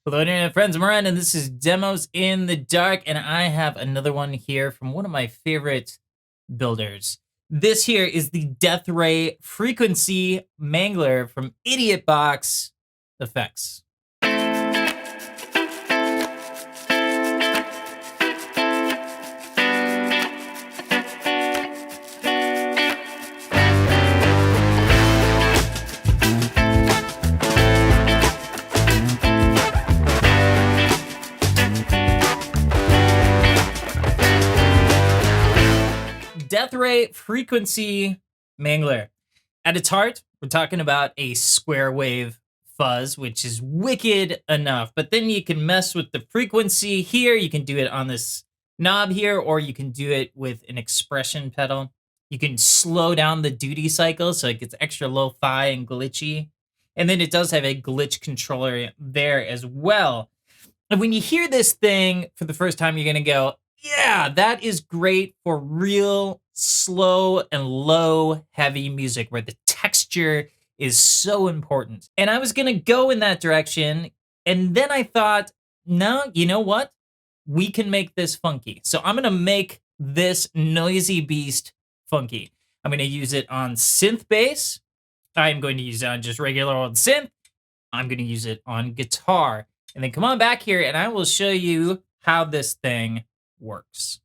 Hello, internet friends. I'm Ryan, and this is Demos in the Dark, and I have another one here from one of my favorite builders. This here is the Death Ray Frequency Mangler from Idiotbox Effects. Death Ray Frequency Mangler. At its heart, we're talking about a square wave fuzz, which is wicked enough. But then you can mess with the frequency here. You can do it on this knob here, or you can do it with an expression pedal. You can slow down the duty cycle so it gets extra lo-fi and glitchy. And then it does have a glitch controller there as well. And when you hear this thing for the first time, you're going to go, yeah, that is great for real slow and low heavy music where the texture is so important. And I was going to go in that direction. And then I thought, no, you know what? We can make this funky. So I'm going to make this noisy beast funky. I'm going to use it on synth bass. I'm going to use it on just regular old synth. I'm going to use it on guitar. And then come on back here and I will show you how this thing works.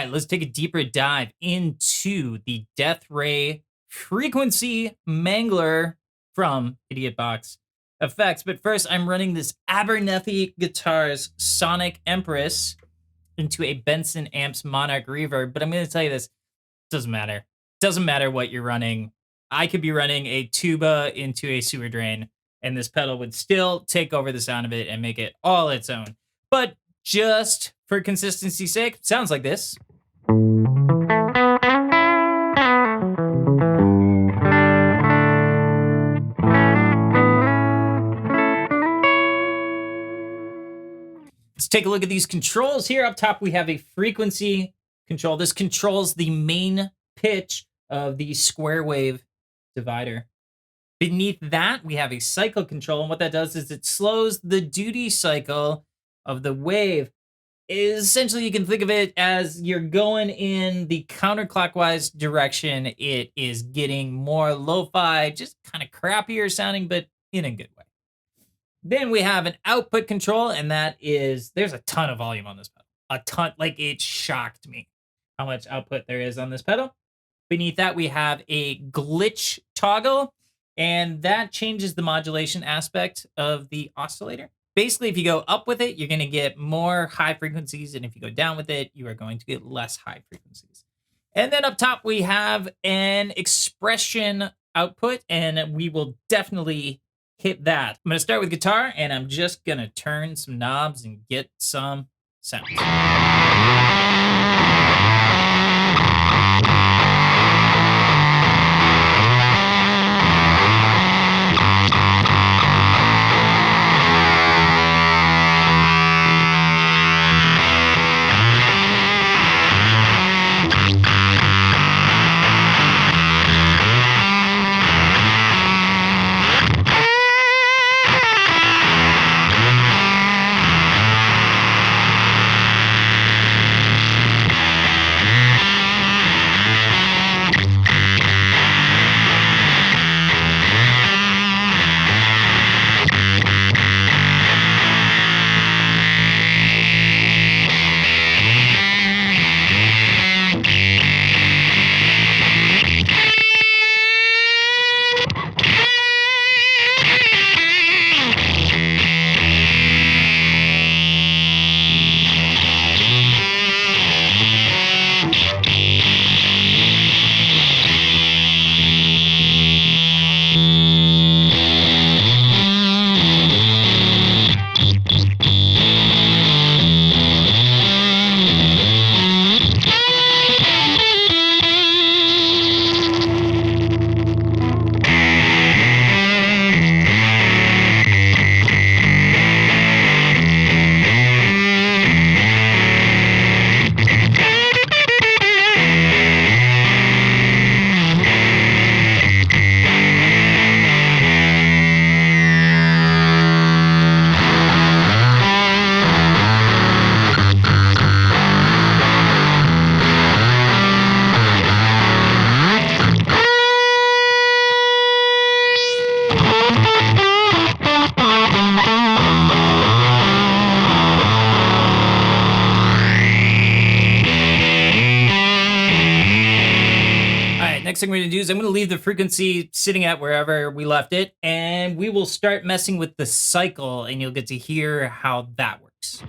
Let's take a deeper dive into the Death Ray Frequency Mangler from Idiotbox Effects. But first, I'm running this Abernethy Guitars Sonic Empress into a Benson Amps Monarch Reverb. But I'm going to tell you this, doesn't matter. Doesn't matter what you're running. I could be running a tuba into a sewer drain, and this pedal would still take over the sound of it and make it all its own. But just for consistency's sake, sounds like this. Let's take a look at these controls here. Up top, we have a frequency control. This controls the main pitch of the square wave divider. Beneath that, we have a cycle control. And what that does is it slows the duty cycle of the wave. Essentially, you can think of it as you're going in the counterclockwise direction. It is getting more lo-fi, just kind of crappier sounding, but in a good way. Then we have an output control, and that is, there's a ton of volume on this pedal. A ton, like it shocked me how much output there is on this pedal. Beneath that, we have a glitch toggle, and that changes the modulation aspect of the oscillator. Basically, if you go up with it, you're going to get more high frequencies, and if you go down with it, you are going to get less high frequencies. And then up top, we have an expression output, and we will definitely hit that. I'm going to start with guitar, and I'm just going to turn some knobs and get some sounds. Next thing we're going to do is I'm going to leave the frequency sitting at wherever we left it, and we will start messing with the cycle, and you'll get to hear how that works.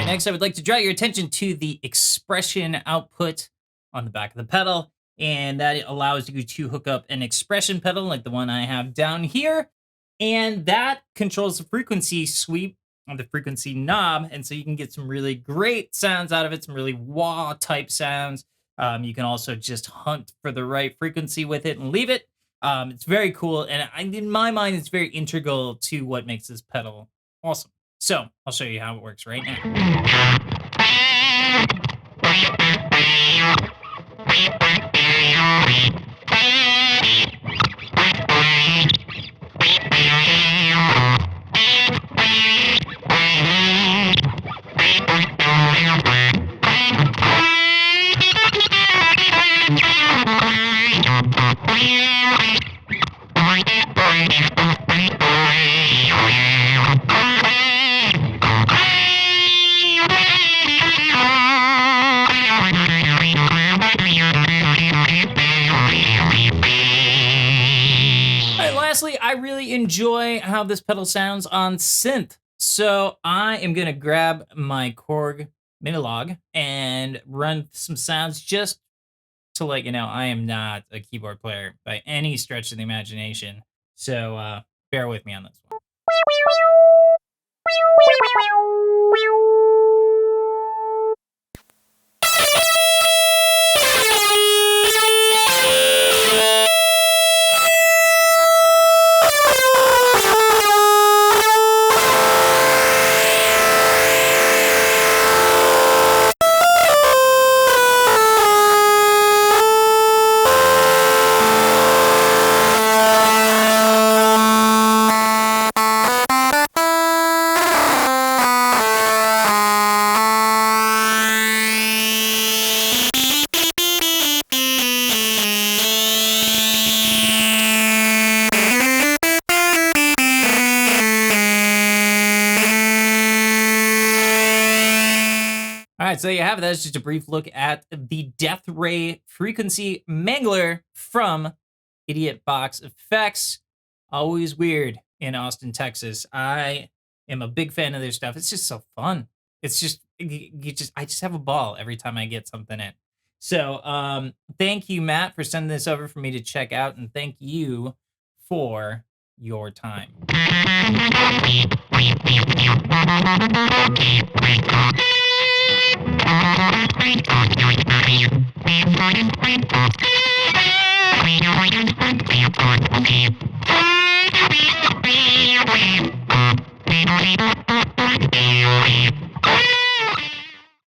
Next, I would like to draw your attention to the expression output on the back of the pedal, and that allows you to hook up an expression pedal like the one I have down here, and that controls the frequency sweep on the frequency knob, and so you can get some really great sounds out of it, some really wah type sounds. You can also just hunt for the right frequency with it and leave it. It's very cool, and in my mind, it's very integral to what makes this pedal awesome. So I'll show you how it works right now. I really enjoy how this pedal sounds on synth. So I am gonna grab my Korg Minilog and run some sounds just to let you know I am not a keyboard player by any stretch of the imagination. So bear with me on this one. All right, so there you have it. That's just a brief look at the Death Ray Frequency Mangler from Idiotbox Effects. Always weird in Austin, Texas. I am a big fan of their stuff. It's just so fun. It's just I just have a ball every time I get something in. So thank you, Matt, for sending this over for me to check out, and thank you for your time.